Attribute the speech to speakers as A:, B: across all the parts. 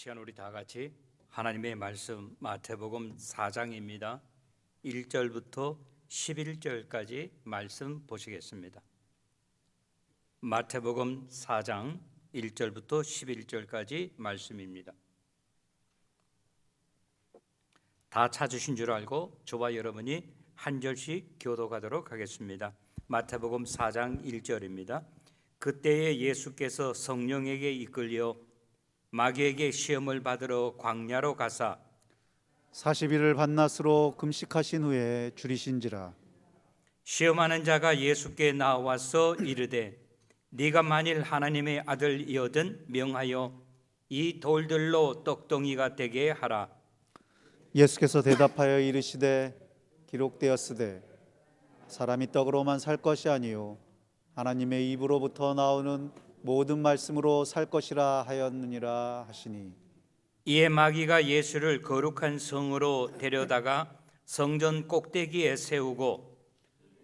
A: 시간 우리 다 같이 하나님의 말씀 마태복음 4장입니다. 1절부터 11절까지 말씀 보시겠습니다. 마태복음 4장 1절부터 11절까지 말씀입니다. 다 찾으신 줄 알고 저와 여러분이 한 절씩 교독하도록 하겠습니다. 마태복음 4장 1절입니다. 그때에 예수께서 성령에게 이끌려 마귀에게 시험을 받으러 광야로 가사
B: 40일을 밤낮으로 금식하신 후에 줄이신지라.
A: 시험하는 자가 예수께 나와서 이르되 네가 만일 하나님의 아들이거든 명하여 이 돌들로 떡덩이가 되게 하라.
B: 예수께서 대답하여 이르시되 기록되었으되 사람이 떡으로만 살 것이 아니요 하나님의 입으로부터 나오는 모든 말씀으로 살 것이라 하였느니라 하시니,
A: 이에 마귀가 예수를 거룩한 성으로 데려다가 성전 꼭대기에 세우고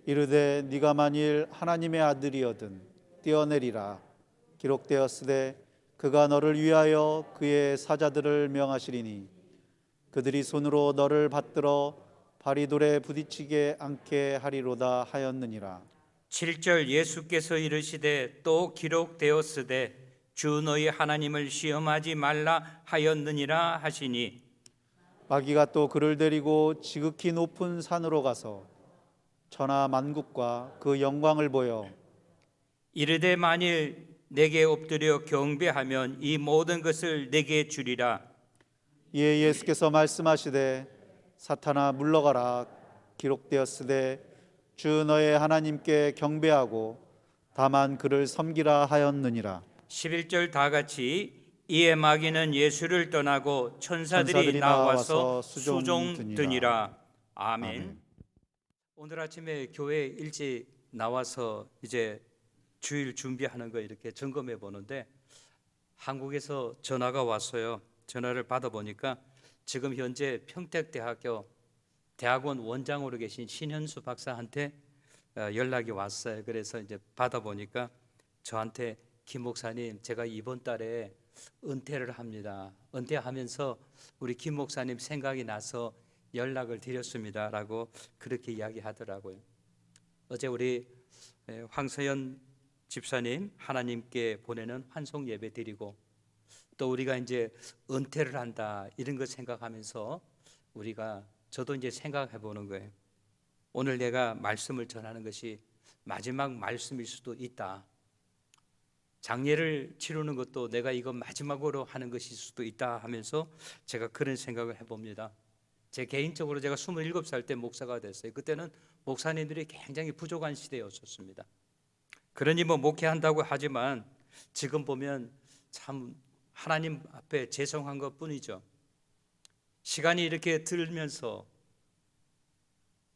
B: 이르되 네가 만일 하나님의 아들이거든 뛰어내리라. 기록되었으되 그가 너를 위하여 그의 사자들을 명하시리니 그들이 손으로 너를 받들어 발이 돌에 부딪히게 않게 하리로다 하였느니라.
A: 7절 예수께서 이르시되 또 기록되었으되 주 너희 하나님을 시험하지 말라 하였느니라 하시니
B: 마귀가 또 그를 데리고 지극히 높은 산으로 가서 천하 만국과 그 영광을 보여
A: 이르되 만일 내게 엎드려 경배하면 이 모든 것을 내게 주리라.
B: 이에 예수께서 말씀하시되 사탄아 물러가라. 기록되었으되 주 너의 하나님께 경배하고 다만 그를 섬기라 하였느니라.
A: 11절 다 같이 이에 마귀는 예수를 떠나고 천사들이 나와서 수종드니라. 아멘. 오늘 아침에 교회 일찍 나와서 이제 주일 준비하는 거 이렇게 점검해 보는데 한국에서 전화가 왔어요. 전화를 받아보니까 지금 현재 평택대학교 대학원 원장으로 계신 신현수 박사한테 연락이 왔어요. 그래서 이제 받아보니까 저한테 김 목사님 제가 이번 달에 은퇴를 합니다. 은퇴하면서 우리 김 목사님 생각이 나서 연락을 드렸습니다 라고 그렇게 이야기하더라고요. 어제 우리 황서연 집사님 하나님께 보내는 환송 예배 드리고 또 우리가 이제 은퇴를 한다 이런 거 생각하면서 우리가 저도 이제 생각해 보는 거예요. 오늘 내가 말씀을 전하는 것이 마지막 말씀일 수도 있다. 장례를 치르는 것도 내가 이거 마지막으로 하는 것일 수도 있다 하면서 제가 그런 생각을 해봅니다. 제 개인적으로 제가 27살 때 목사가 됐어요. 그때는 목사님들이 굉장히 부족한 시대였었습니다. 그러니 뭐 목회한다고 하지만 지금 보면 참 하나님 앞에 죄송한 것 뿐이죠. 시간이 이렇게 들면서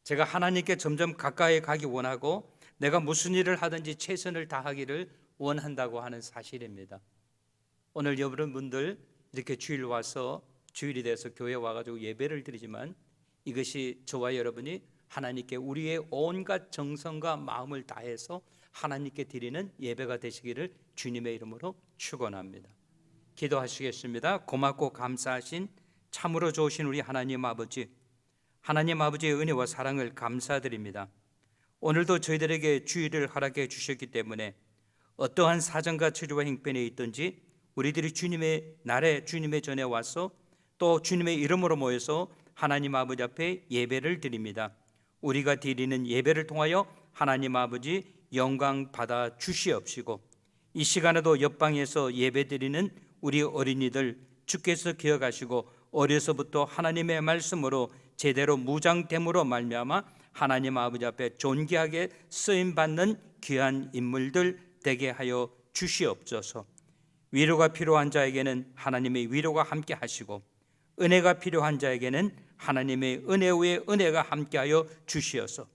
A: 제가 하나님께 점점 가까이 가기 원하고 내가 무슨 일을 하든지 최선을 다하기를 원한다고 하는 사실입니다. 오늘 여러분들 이렇게 주일 와서 주일이 돼서 교회 와가지고 예배를 드리지만 이것이 저와 여러분이 하나님께 우리의 온갖 정성과 마음을 다해서 하나님께 드리는 예배가 되시기를 주님의 이름으로 축원합니다. 기도하시겠습니다. 고맙고 감사하신 참으로 좋으신 우리 하나님 아버지, 하나님 아버지의 은혜와 사랑을 감사드립니다. 오늘도 저희들에게 주일을 허락해 주셨기 때문에 어떠한 사정과 처지와 형편에 있든지 우리들이 주님의 날에 주님의 전에 와서 또 주님의 이름으로 모여서 하나님 아버지 앞에 예배를 드립니다. 우리가 드리는 예배를 통하여 하나님 아버지 영광 받아 주시옵시고 이 시간에도 옆방에서 예배 드리는 우리 어린이들 주께서 기억하시고 어려서부터 하나님의 말씀으로 제대로 무장됨으로 말미암아 하나님 아버지 앞에 존귀하게 쓰임받는 귀한 인물들 되게 하여 주시옵소서. 위로가 필요한 자에게는 하나님의 위로가 함께 하시고 은혜가 필요한 자에게는 하나님의 은혜 위에 은혜가 함께하여 주시어서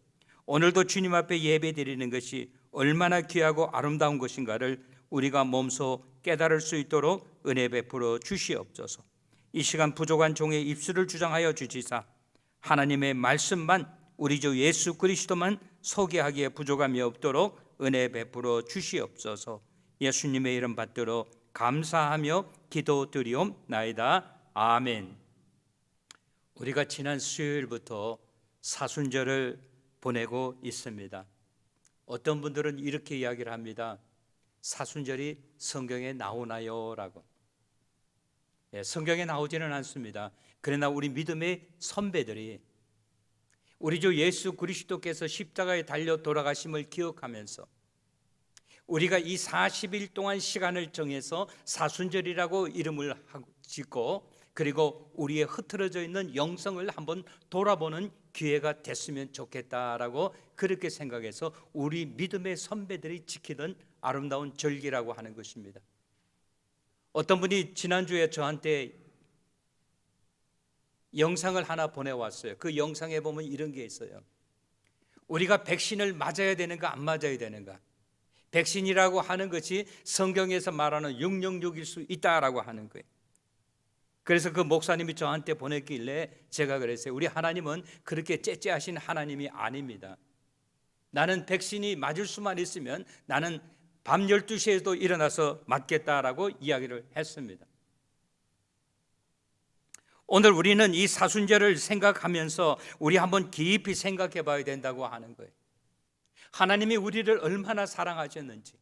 A: 오늘도 주님 앞에 예배 드리는 것이 얼마나 귀하고 아름다운 것인가를 우리가 몸소 깨달을 수 있도록 은혜 베풀어 주시옵소서. 이 시간 부족한 종의 입술을 주장하여 주시사 하나님의 말씀만 우리 주 예수 그리스도만 소개하기에 부족함이 없도록 은혜 베풀어 주시옵소서. 예수님의 이름 받들어 감사하며 기도드리옵나이다. 아멘. 우리가 지난 수요일부터 사순절을 보내고 있습니다. 어떤 분들은 이렇게 이야기를 합니다. 사순절이 성경에 나오나요? 라고. 성경에 나오지는 않습니다. 그러나 우리 믿음의 선배들이 우리 주 예수 그리스도께서 십자가에 달려 돌아가심을 기억하면서 우리가 이 40일 동안 시간을 정해서 사순절이라고 이름을 짓고 그리고 우리의 흐트러져 있는 영성을 한번 돌아보는 기회가 됐으면 좋겠다라고 그렇게 생각해서 우리 믿음의 선배들이 지키던 아름다운 절기라고 하는 것입니다. 어떤 분이 지난주에 저한테 영상을 하나 보내왔어요. 그 영상에 보면 이런 게 있어요. 우리가 백신을 맞아야 되는가 안 맞아야 되는가. 백신이라고 하는 것이 성경에서 말하는 666일 수 있다라고 하는 거예요. 그래서 그 목사님이 저한테 보냈길래 제가 그랬어요. 우리 하나님은 그렇게 째째하신 하나님이 아닙니다. 나는 백신이 맞을 수만 있으면 나는 밤 12시에도 일어나서 맞겠다라고 이야기를 했습니다. 오늘 우리는 이 사순절을 생각하면서 우리 한번 깊이 생각해 봐야 된다고 하는 거예요. 하나님이 우리를 얼마나 사랑하셨는지,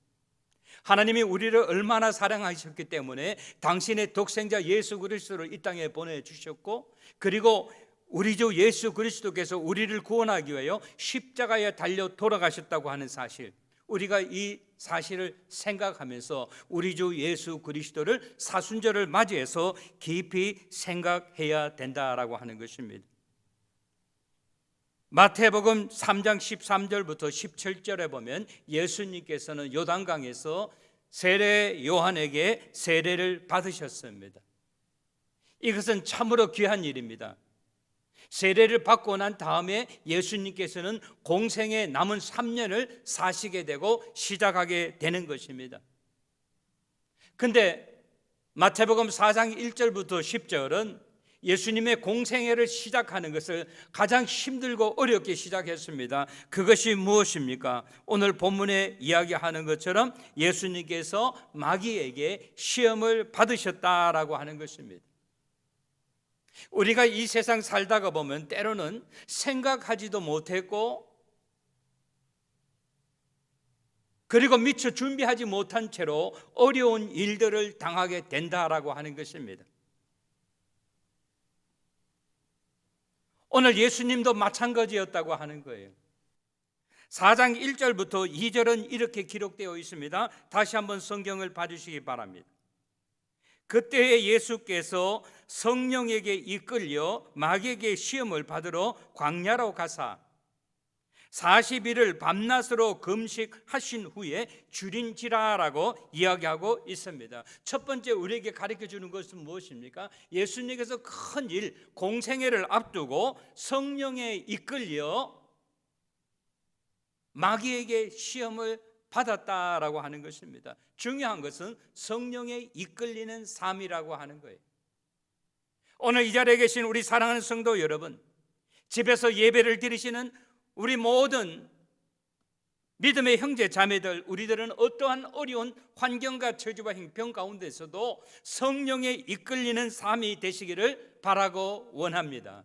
A: 하나님이 우리를 얼마나 사랑하셨기 때문에 당신의 독생자 예수 그리스도를 이 땅에 보내주셨고, 그리고 우리 주 예수 그리스도께서 우리를 구원하기 위하여 십자가에 달려 돌아가셨다고 하는 사실, 우리가 이 사실을 생각하면서 우리 주 예수 그리스도를 사순절을 맞이해서 깊이 생각해야 된다라고 하는 것입니다. 마태복음 3장 13절부터 17절에 보면 예수님께서는 요단강에서 세례 요한에게 세례를 받으셨습니다. 이것은 참으로 귀한 일입니다. 세례를 받고 난 다음에 예수님께서는 공생의 남은 3년을 사시게 되고 시작하게 되는 것입니다. 그런데 마태복음 4장 1절부터 10절은 예수님의 공생애를 시작하는 것을 가장 힘들고 어렵게 시작했습니다. 그것이 무엇입니까? 오늘 본문에 이야기하는 것처럼 예수님께서 마귀에게 시험을 받으셨다라고 하는 것입니다. 우리가 이 세상 살다가 보면 때로는 생각하지도 못했고 그리고 미처 준비하지 못한 채로 어려운 일들을 당하게 된다라고 하는 것입니다. 오늘 예수님도 마찬가지였다고 하는 거예요. 4장 1절부터 2절은 이렇게 기록되어 있습니다. 다시 한번 성경을 봐주시기 바랍니다. 그때에 예수께서 성령에게 이끌려 마귀에게 시험을 받으러 광야로 가사 40일을 밤낮으로 금식하신 후에 줄인지라라고 이야기하고 있습니다. 첫 번째 우리에게 가르쳐주는 것은 무엇입니까? 예수님께서 큰 일, 공생애를 앞두고 성령에 이끌려 마귀에게 시험을 받았다라고 하는 것입니다. 중요한 것은 성령에 이끌리는 삶이라고 하는 거예요. 오늘 이 자리에 계신 우리 사랑하는 성도 여러분, 집에서 예배를 드리시는 우리 모든 믿음의 형제 자매들, 우리들은 어떠한 어려운 환경과 처지와 형편 가운데서도 성령에 이끌리는 삶이 되시기를 바라고 원합니다.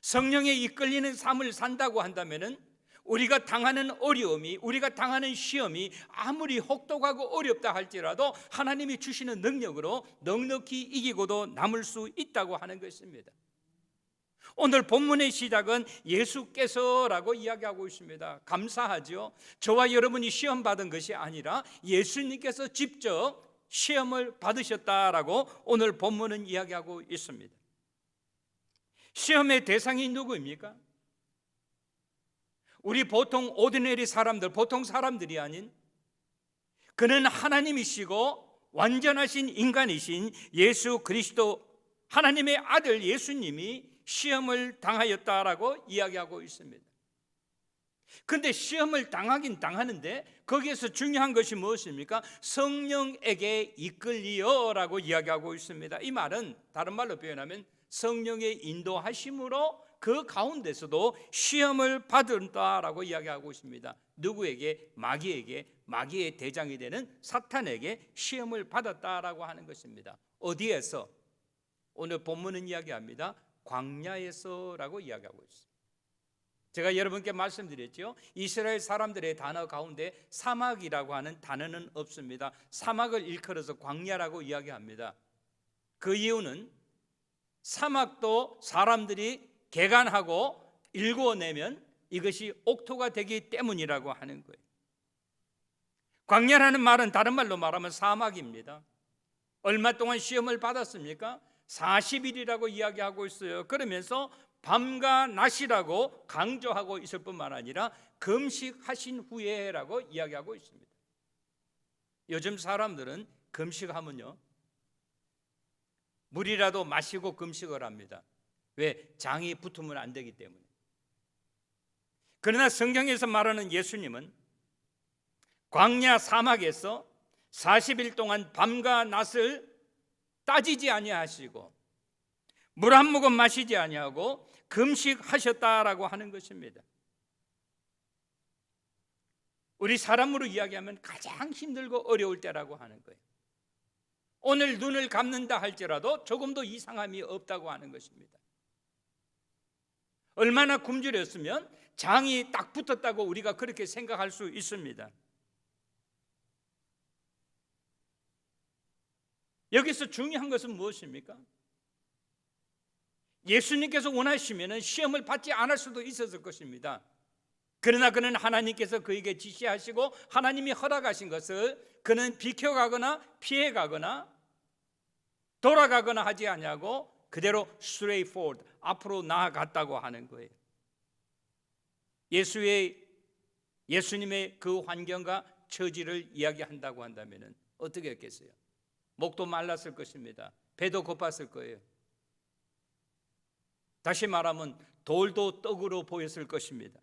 A: 성령에 이끌리는 삶을 산다고 한다면은 우리가 당하는 어려움이, 우리가 당하는 시험이 아무리 혹독하고 어렵다 할지라도 하나님이 주시는 능력으로 넉넉히 이기고도 남을 수 있다고 하는 것입니다. 오늘 본문의 시작은 예수께서라고 이야기하고 있습니다. 감사하죠. 저와 여러분이 시험 받은 것이 아니라 예수님께서 직접 시험을 받으셨다라고 오늘 본문은 이야기하고 있습니다. 시험의 대상이 누구입니까? 우리 보통 오디너리 사람들, 보통 사람들이 아닌 그는 하나님이시고 완전하신 인간이신 예수 그리스도, 하나님의 아들 예수님이 시험을 당하였다라고 이야기하고 있습니다. 근데 시험을 당하긴 당하는데 거기에서 중요한 것이 무엇입니까? 성령에게 이끌리어라고 이야기하고 있습니다. 이 말은 다른 말로 표현하면 성령의 인도하심으로 그 가운데서도 시험을 받는다라고 이야기하고 있습니다. 누구에게? 마귀에게, 마귀의 대장이 되는 사탄에게 시험을 받았다라고 하는 것입니다. 어디에서? 오늘 본문은 이야기합니다. 광야에서라고 이야기하고 있습니다. 제가 여러분께 말씀드렸죠. 이스라엘 사람들의 단어 가운데 사막이라고 하는 단어는 없습니다. 사막을 일컬어서 광야라고 이야기합니다. 그 이유는 사막도 사람들이 개간하고 일구어내면 이것이 옥토가 되기 때문이라고 하는 거예요. 광야라는 말은 다른 말로 말하면 사막입니다. 얼마 동안 시험을 받았습니까? 40일이라고 이야기하고 있어요. 그러면서 밤과 낮이라고 강조하고 있을 뿐만 아니라 금식하신 후에라고 이야기하고 있습니다. 요즘 사람들은 금식하면요, 물이라도 마시고 금식을 합니다. 왜? 장이 붙으면 안 되기 때문에. 그러나 성경에서 말하는 예수님은 광야 사막에서 40일 동안 밤과 낮을 따지지 아니하시고 물 한 모금 마시지 아니하고 금식하셨다라고 하는 것입니다. 우리 사람으로 이야기하면 가장 힘들고 어려울 때라고 하는 거예요. 오늘 눈을 감는다 할지라도 조금도 이상함이 없다고 하는 것입니다. 얼마나 굶주렸으면 장이 딱 붙었다고 우리가 그렇게 생각할 수 있습니다. 여기서 중요한 것은 무엇입니까? 예수님께서 원하시면 시험을 받지 않을 수도 있었을 것입니다. 그러나 그는 하나님께서 그에게 지시하시고 하나님이 허락하신 것을 그는 비켜가거나 피해가거나 돌아가거나 하지 아니하고 그대로 straight forward, 앞으로 나아갔다고 하는 거예요. 예수님의 그 환경과 처지를 이야기한다고 한다면 어떻게 했겠어요? 목도 말랐을 것입니다. 배도 고팠을 거예요. 다시 말하면 돌도 떡으로 보였을 것입니다.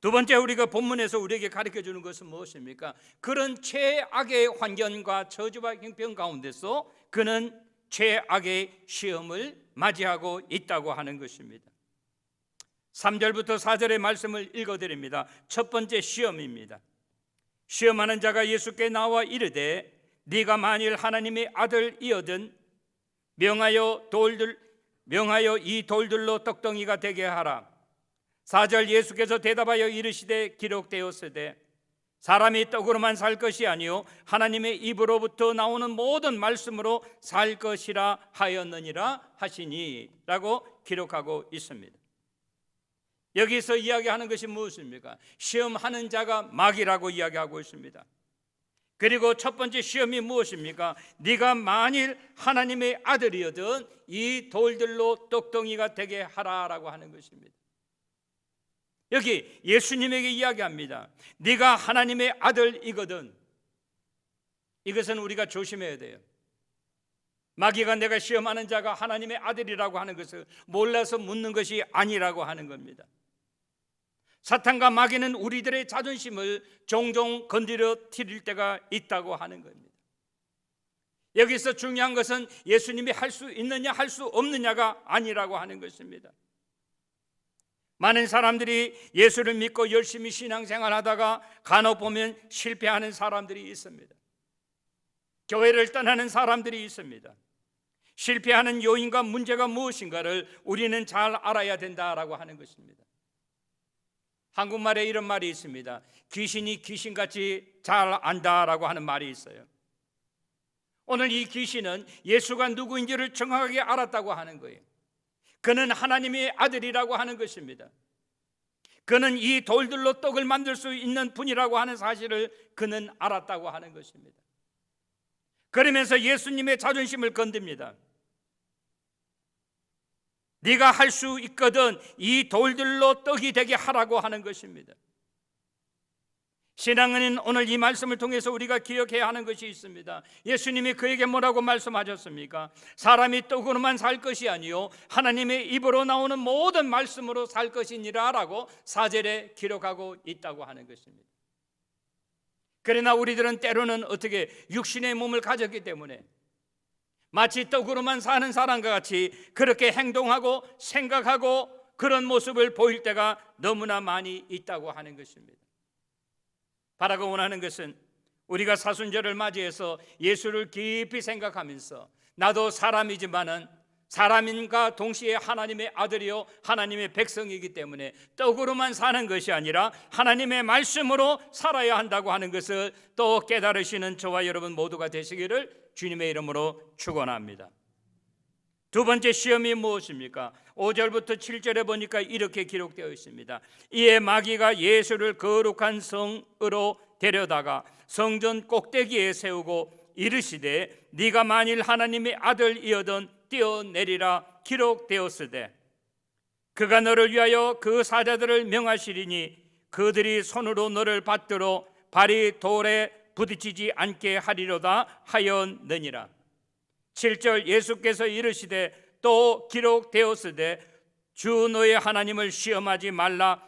A: 두 번째, 우리가 본문에서 우리에게 가르쳐주는 것은 무엇입니까? 그런 최악의 환경과 저주와 형편 가운데서 그는 최악의 시험을 맞이하고 있다고 하는 것입니다. 3절부터 4절의 말씀을 읽어드립니다. 첫 번째 시험입니다. 시험하는 자가 예수께 나와 이르되 네가 만일 하나님의 아들이거든 명하여 이 돌들로 떡덩이가 되게 하라. 4절, 예수께서 대답하여 이르시되 기록되었으되 사람이 떡으로만 살 것이 아니요 하나님의 입으로부터 나오는 모든 말씀으로 살 것이라 하였느니라 하시니 라고 기록하고 있습니다. 여기서 이야기하는 것이 무엇입니까? 시험하는 자가 마귀라고 이야기하고 있습니다. 그리고 첫 번째 시험이 무엇입니까? 네가 만일 하나님의 아들이거든 이 돌들로 떡덩이가 되게 하라라고 하는 것입니다. 여기 예수님에게 이야기합니다. 네가 하나님의 아들이거든. 이것은 우리가 조심해야 돼요. 마귀가 내가 시험하는 자가 하나님의 아들이라고 하는 것을 몰라서 묻는 것이 아니라고 하는 겁니다. 사탄과 마귀는 우리들의 자존심을 종종 건드릴 때가 있다고 하는 겁니다. 여기서 중요한 것은 예수님이 할 수 있느냐 할 수 없느냐가 아니라고 하는 것입니다. 많은 사람들이 예수를 믿고 열심히 신앙생활하다가 간혹 보면 실패하는 사람들이 있습니다. 교회를 떠나는 사람들이 있습니다. 실패하는 요인과 문제가 무엇인가를 우리는 잘 알아야 된다라고 하는 것입니다. 한국말에 이런 말이 있습니다. 귀신이 귀신같이 잘 안다라고 하는 말이 있어요. 오늘 이 귀신은 예수가 누구인지를 정확하게 알았다고 하는 거예요. 그는 하나님의 아들이라고 하는 것입니다. 그는 이 돌들로 떡을 만들 수 있는 분이라고 하는 사실을 그는 알았다고 하는 것입니다. 그러면서 예수님의 자존심을 건듭니다. 네가 할 수 있거든 이 돌들로 떡이 되게 하라고 하는 것입니다. 신앙은 오늘 이 말씀을 통해서 우리가 기억해야 하는 것이 있습니다. 예수님이 그에게 뭐라고 말씀하셨습니까? 사람이 떡으로만 살 것이 아니요 하나님의 입으로 나오는 모든 말씀으로 살 것이니라 라고 4절에 기록하고 있다고 하는 것입니다. 그러나 우리들은 때로는 어떻게 육신의 몸을 가졌기 때문에 마치 떡으로만 사는 사람과 같이 그렇게 행동하고 생각하고 그런 모습을 보일 때가 너무나 많이 있다고 하는 것입니다. 바라고 원하는 것은 우리가 사순절을 맞이해서 예수를 깊이 생각하면서 나도 사람이지만은 사람인과 동시에 하나님의 아들이요 하나님의 백성이기 때문에 떡으로만 사는 것이 아니라 하나님의 말씀으로 살아야 한다고 하는 것을 또 깨달으시는 저와 여러분 모두가 되시기를 주님의 이름으로 축원합니다. 두 번째 시험이 무엇입니까? 5절부터 7절에 보니까 이렇게 기록되어 있습니다. 이에 마귀가 예수를 거룩한 성으로 데려다가 성전 꼭대기에 세우고 이르시되 네가 만일 하나님의 아들이어든 뛰어내리라 기록되었으되 그가 너를 위하여 그 사자들을 명하시리니 그들이 손으로 너를 받들어 발이 돌에 부딪히지 않게 하리로다 하였느니라. 7절 예수께서 이르시되 또 기록되었으되 주 너의 하나님을 시험하지 말라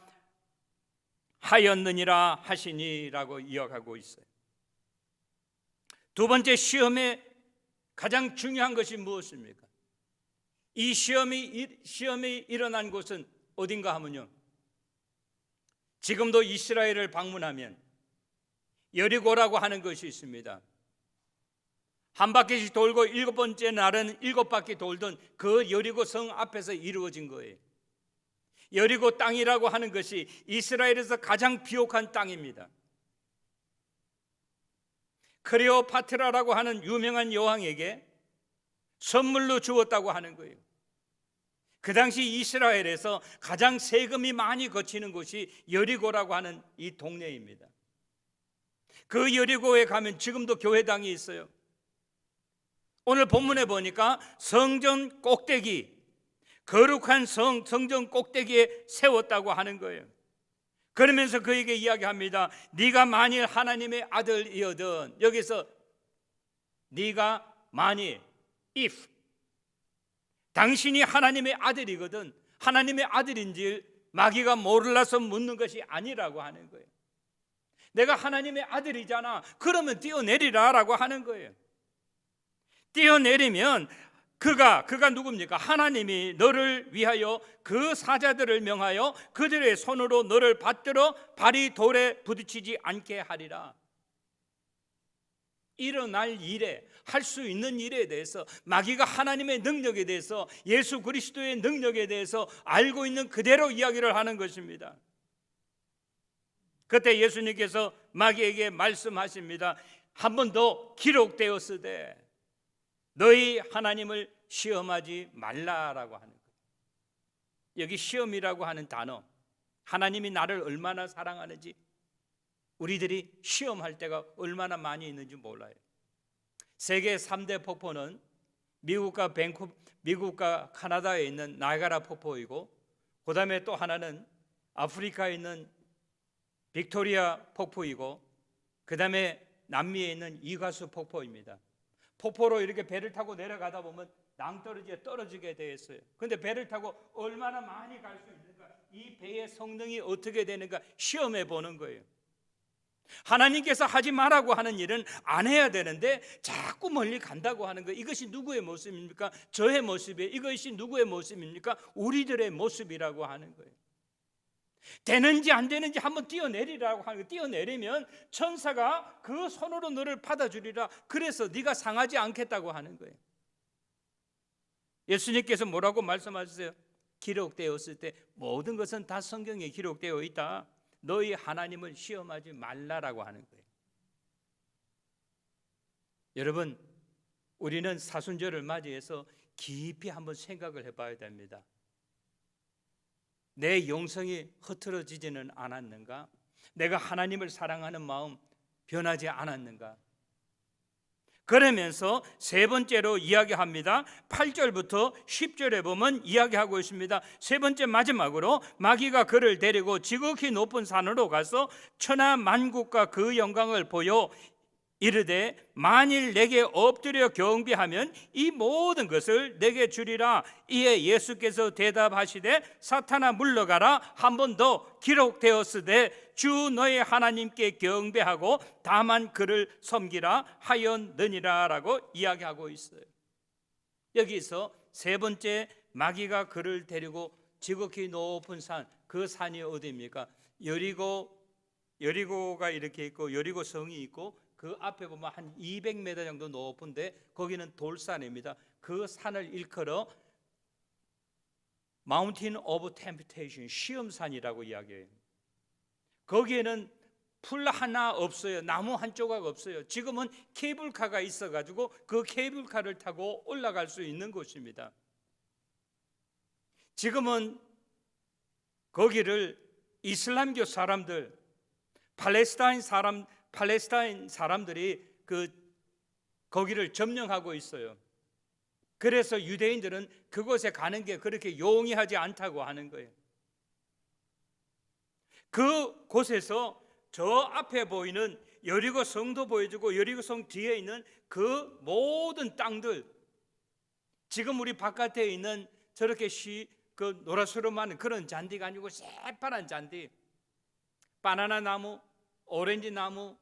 A: 하였느니라 하시니라고 이어가고 있어요. 두 번째 시험의 가장 중요한 것이 무엇입니까? 이 시험이 일어난 곳은 어딘가 하면요, 지금도 이스라엘을 방문하면 여리고라고 하는 것이 있습니다. 한 바퀴씩 돌고 7번째 날은 7바퀴 돌던 그 여리고 성 앞에서 이루어진 거예요. 여리고 땅이라고 하는 것이 이스라엘에서 가장 비옥한 땅입니다. 클레오파트라라고 하는 유명한 여왕에게 선물로 주었다고 하는 거예요. 그 당시 이스라엘에서 가장 세금이 많이 거치는 곳이 여리고라고 하는 이 동네입니다. 그 여리고에 가면 지금도 교회당이 있어요. 오늘 본문에 보니까 성전 꼭대기, 거룩한 성전 꼭대기에 세웠다고 하는 거예요. 그러면서 그에게 이야기합니다. 네가 만일 하나님의 아들이어든, 여기서 네가 만일, if 당신이 하나님의 아들이거든, 하나님의 아들인지 마귀가 몰라서 묻는 것이 아니라고 하는 거예요. 내가 하나님의 아들이잖아, 그러면 뛰어내리라 라고 하는 거예요. 뛰어내리면 그가 누굽니까? 하나님이 너를 위하여 그 사자들을 명하여 그들의 손으로 너를 받들어 발이 돌에 부딪히지 않게 하리라. 일어날 일에, 할 수 있는 일에 대해서 마귀가 하나님의 능력에 대해서, 예수 그리스도의 능력에 대해서 알고 있는 그대로 이야기를 하는 것입니다. 그때 예수님께서 마귀에게 말씀하십니다. 한 번 더 기록되었으되 너희 하나님을 시험하지 말라라고 하는 거예요. 여기 시험이라고 하는 단어, 하나님이 나를 얼마나 사랑하는지 우리들이 시험할 때가 얼마나 많이 있는지 몰라요. 세계 3대 폭포는 미국과 카나다에 있는 나이아가라 폭포이고, 그 다음에 또 하나는 아프리카에 있는 빅토리아 폭포이고, 그 다음에 남미에 있는 이과수 폭포입니다. 폭포로 이렇게 배를 타고 내려가다 보면 낭떠러지에 떨어지게 되어 있어요. 그런데 배를 타고 얼마나 많이 갈 수 있는가, 이 배의 성능이 어떻게 되는가 시험해 보는 거예요. 하나님께서 하지 말라고 하는 일은 안 해야 되는데 자꾸 멀리 간다고 하는 거예요. 이것이 누구의 모습입니까? 저의 모습이에요. 이것이 누구의 모습입니까? 우리들의 모습이라고 하는 거예요. 되는지 안 되는지 한번 뛰어내리라고 하는 거예요. 뛰어내리면 천사가 그 손으로 너를 받아주리라. 그래서 네가 상하지 않겠다고 하는 거예요. 예수님께서 뭐라고 말씀하셨어요? 기록되었을 때 모든 것은 다 성경에 기록되어 있다. 너희 하나님을 시험하지 말라라고 하는 거예요. 여러분, 우리는 사순절을 맞이해서 깊이 한번 생각을 해봐야 됩니다. 내 영성이 흐트러지지는 않았는가? 내가 하나님을 사랑하는 마음 변하지 않았는가? 그러면서 세 번째로 이야기합니다. 8절부터 10절에 보면 이야기하고 있습니다. 세 번째 마지막으로 마귀가 그를 데리고 지극히 높은 산으로 가서 천하 만국과 그 영광을 보여 이르되 만일 내게 엎드려 경배하면 이 모든 것을 내게 주리라. 이에 예수께서 대답하시되 사탄아 물러가라. 한 번 더 기록되었으되 주 너의 하나님께 경배하고 다만 그를 섬기라 하였느니라 라고 이야기하고 있어요. 여기서 세 번째 마귀가 그를 데리고 지극히 높은 산, 그 산이 어디입니까? 여리고가 이렇게 있고 여리고 성이 있고 그 앞에 보면 한 200m 정도 높은데 거기는 돌산입니다. 그 산을 일컬어 Mountain of Temptation, 시험산이라고 이야기해요. 거기에는 풀 하나 없어요. 나무 한 조각 없어요. 지금은 케이블카가 있어가지고 그 케이블카를 타고 올라갈 수 있는 곳입니다. 지금은 거기를 이슬람교 사람들, 팔레스타인 사람들이 거기를 점령하고 있어요. 그래서 유대인들은 그곳에 가는 게 그렇게 용이하지 않다고 하는 거예요. 그 곳에서 저 앞에 보이는 여리고 성도 보여주고 여리고 성 뒤에 있는 그 모든 땅들, 지금 우리 바깥에 있는 저렇게 그 노랗스름한 그런 잔디가 아니고 새파란 잔디, 바나나 나무, 오렌지 나무,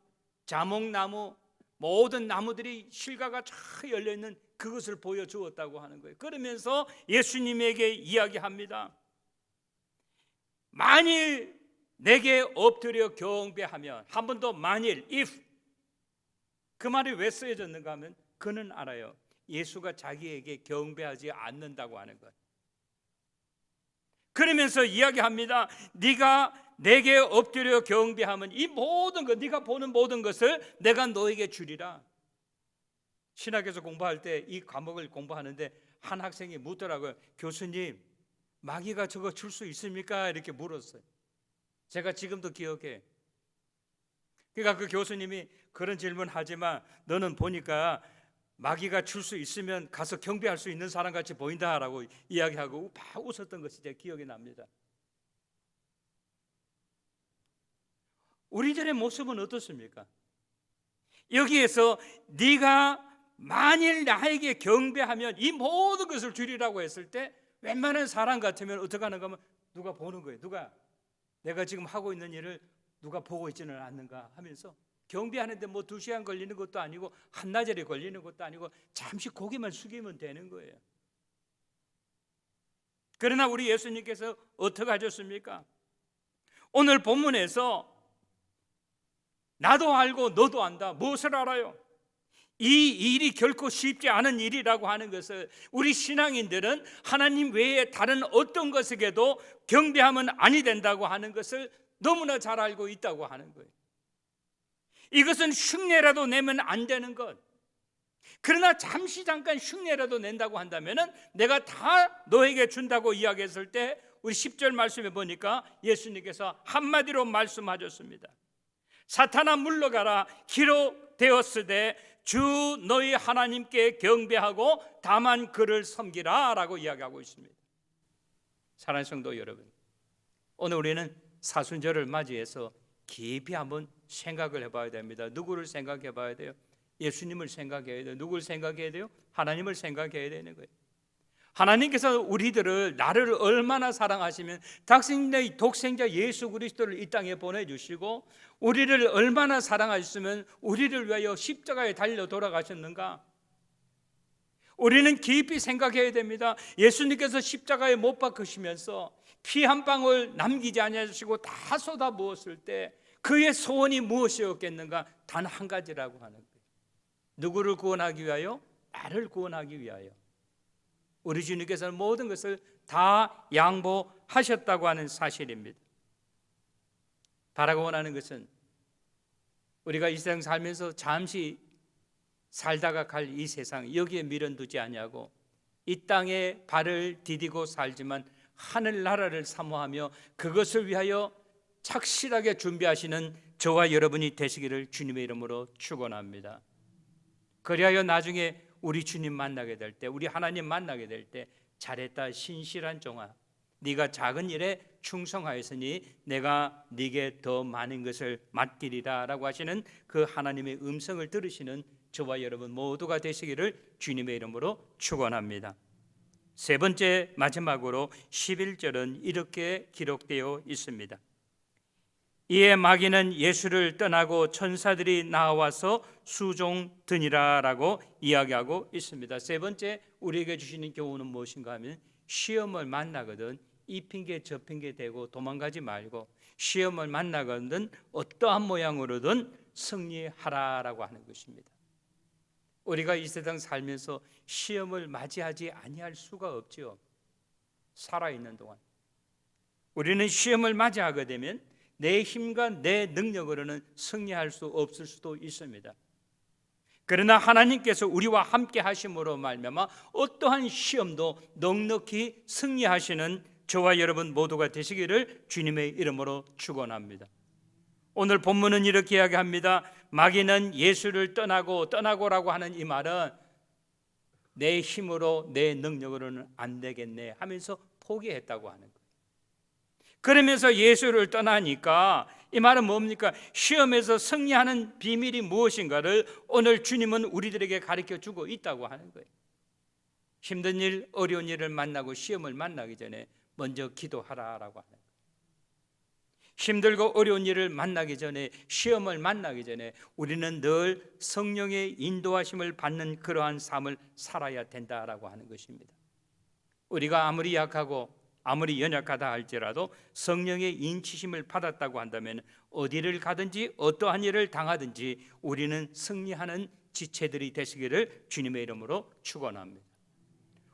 A: 자몽나무, 모든 나무들이 실과가 쫙 열려있는 그것을 보여주었다고 하는 거예요. 그러면서 예수님에게 이야기합니다. 만일 내게 엎드려 경배하면, 한 번 더 만일, if, 그 말이 왜 쓰여졌는가 하면 그는 알아요. 예수가 자기에게 경배하지 않는다고 하는 거예요. 그러면서 이야기합니다. 네가 내게 엎드려 경배하면 이 모든 것, 네가 보는 모든 것을 내가 너에게 주리라. 신학에서 공부할 때 이 과목을 공부하는데 한 학생이 묻더라고요. 교수님, 마귀가 저거 줄 수 있습니까? 이렇게 물었어요. 제가 지금도 기억해. 그러니까 그 교수님이 그런 질문 하지 마. 너는 보니까 마귀가 줄 수 있으면 가서 경배할 수 있는 사람 같이 보인다라고 이야기하고 막 웃었던 것이 제 기억이 납니다. 우리들의 모습은 어떻습니까? 여기에서 네가 만일 나에게 경배하면 이 모든 것을 주리라고 했을 때 웬만한 사람 같으면 어떻게 하는가 하면 누가 보는 거예요. 누가 내가 지금 하고 있는 일을 누가 보고 있지는 않는가 하면서 경배하는데 뭐 2시간 걸리는 것도 아니고 한나절이 걸리는 것도 아니고 잠시 고개만 숙이면 되는 거예요. 그러나 우리 예수님께서 어떻게 하셨습니까? 오늘 본문에서 나도 알고 너도 안다. 무엇을 알아요? 이 일이 결코 쉽지 않은 일이라고 하는 것을 우리 신앙인들은 하나님 외에 다른 어떤 것에게도 경배하면 아니 된다고 하는 것을 너무나 잘 알고 있다고 하는 거예요. 이것은 흉내라도 내면 안 되는 것. 그러나 잠깐 흉내라도 낸다고 한다면 내가 다 너에게 준다고 이야기했을 때 우리 10절 말씀에 보니까 예수님께서 한마디로 말씀하셨습니다. 사탄아 물러가라. 기록되었으되 주 너희 하나님께 경배하고 다만 그를 섬기라 라고 이야기하고 있습니다. 사랑하는 성도 여러분, 오늘 우리는 사순절을 맞이해서 깊이 한번 생각을 해봐야 됩니다. 누구를 생각해 봐야 돼요? 예수님을 생각해야 돼요. 누구를 생각해야 돼요? 하나님을 생각해야 되는 거예요. 하나님께서 나를 얼마나 사랑하시면 당신의 독생자 예수 그리스도를 이 땅에 보내주시고 우리를 얼마나 사랑하셨으면 우리를 위하여 십자가에 달려 돌아가셨는가. 우리는 깊이 생각해야 됩니다. 예수님께서 십자가에 못 박히시면서 피 한 방울 남기지 아니하시고 다 쏟아 부었을 때 그의 소원이 무엇이었겠는가? 단 한 가지라고 하는 거예요. 누구를 구원하기 위하여? 나를 구원하기 위하여. 우리 주님께서는 모든 것을 다 양보하셨다고 하는 사실입니다. 바라고 원하는 것은 우리가 이 세상 살면서 잠시 살다가 갈 이 세상 여기에 미련두지 아니하고 이 땅에 발을 디디고 살지만 하늘나라를 사모하며 그것을 위하여 착실하게 준비하시는 저와 여러분이 되시기를 주님의 이름으로 축원합니다. 그리하여 나중에 우리 주님 만나게 될 때, 우리 하나님 만나게 될 때, 잘했다 신실한 종아, 네가 작은 일에 충성하였으니 내가 네게 더 많은 것을 맡기리라 라고 하시는 그 하나님의 음성을 들으시는 저와 여러분 모두가 되시기를 주님의 이름으로 축원합니다. 세 번째, 마지막으로 11절은 이렇게 기록되어 있습니다. 이에 마귀는 예수를 떠나고 천사들이 나와서 수종드니라 라고 이야기하고 있습니다. 세 번째 우리에게 주시는 교훈은 무엇인가 하면, 시험을 만나거든 이 핑계 저 핑계 대고 도망가지 말고, 시험을 만나거든 어떠한 모양으로든 승리하라라고 하는 것입니다. 우리가 이 세상 살면서 시험을 맞이하지 아니할 수가 없지요. 살아있는 동안 우리는 시험을 맞이하게 되면 내 힘과 내 능력으로는 승리할 수 없을 수도 있습니다. 그러나 하나님께서 우리와 함께 하심으로 말미암아 어떠한 시험도 넉넉히 승리하시는 저와 여러분 모두가 되시기를 주님의 이름으로 축원합니다. 오늘 본문은 이렇게 이야기합니다. 마귀는 예수를 떠나고라고 하는 이 말은 내 힘으로 내 능력으로는 안 되겠네 하면서 포기했다고 하는 거예요. 그러면서 예수를 떠나니까 이 말은 뭡니까? 시험에서 승리하는 비밀이 무엇인가를 오늘 주님은 우리들에게 가르쳐 주고 있다고 하는 거예요. 힘든 일, 어려운 일을 만나고 시험을 만나기 전에 먼저 기도하라라고 하는 거예요. 힘들고 어려운 일을 만나기 전에, 시험을 만나기 전에 우리는 늘 성령의 인도하심을 받는 그러한 삶을 살아야 된다라고 하는 것입니다. 우리가 아무리 약하고 아무리 연약하다 할지라도 성령의 인치심을 받았다고 한다면 어디를 가든지 어떠한 일을 당하든지 우리는 승리하는 지체들이 되시기를 주님의 이름으로 축원합니다.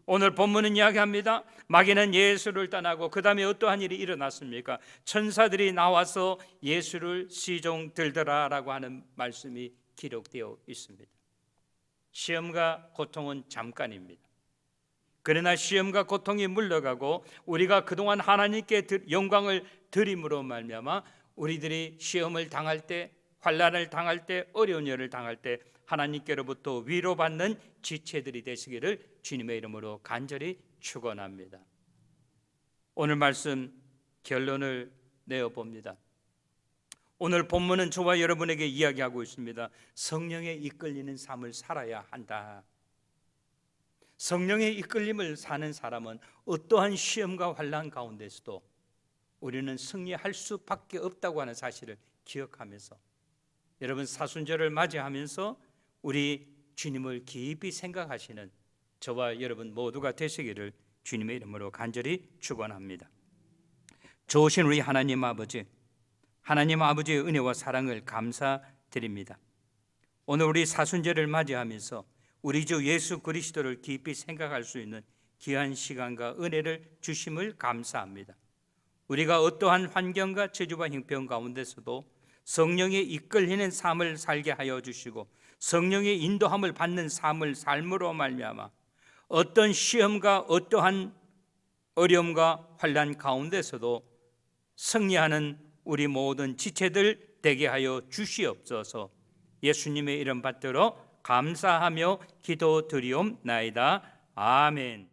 A: 오늘 본문은 이야기합니다. 마귀는 예수를 떠나고 그 다음에 어떠한 일이 일어났습니까? 천사들이 나와서 예수를 시종들더라라고 하는 말씀이 기록되어 있습니다. 시험과 고통은 잠깐입니다. 그러나 시험과 고통이 물러가고 우리가 그동안 하나님께 영광을 드림으로 말미암아 우리들이 시험을 당할 때, 환난을 당할 때, 어려운 일을 당할 때 하나님께로부터 위로받는 지체들이 되시기를 주님의 이름으로 간절히 축원합니다. 오늘 말씀 결론을 내어봅니다. 오늘 본문은 저와 여러분에게 이야기하고 있습니다. 성령에 이끌리는 삶을 살아야 한다. 성령의 이끌림을 사는 사람은 어떠한 시험과 환난 가운데서도 우리는 승리할 수밖에 없다고 하는 사실을 기억하면서, 여러분 사순절을 맞이하면서 우리 주님을 깊이 생각하시는 저와 여러분 모두가 되시기를 주님의 이름으로 간절히 축원합니다. 좋으신 우리 하나님 아버지, 하나님 아버지의 은혜와 사랑을 감사드립니다. 오늘 우리 사순절을 맞이하면서 우리 주 예수 그리스도를 깊이 생각할 수 있는 귀한 시간과 은혜를 주심을 감사합니다. 우리가 어떠한 환경과 저주와 형편 가운데서도 성령에 이끌리는 삶을 살게 하여 주시고 성령의 인도함을 받는 삶으로 말미암아 어떤 시험과 어떠한 어려움과 환난 가운데서도 승리하는 우리 모든 지체들 되게 하여 주시옵소서. 예수님의 이름 받들어 감사하며 기도드리옵나이다. 아멘.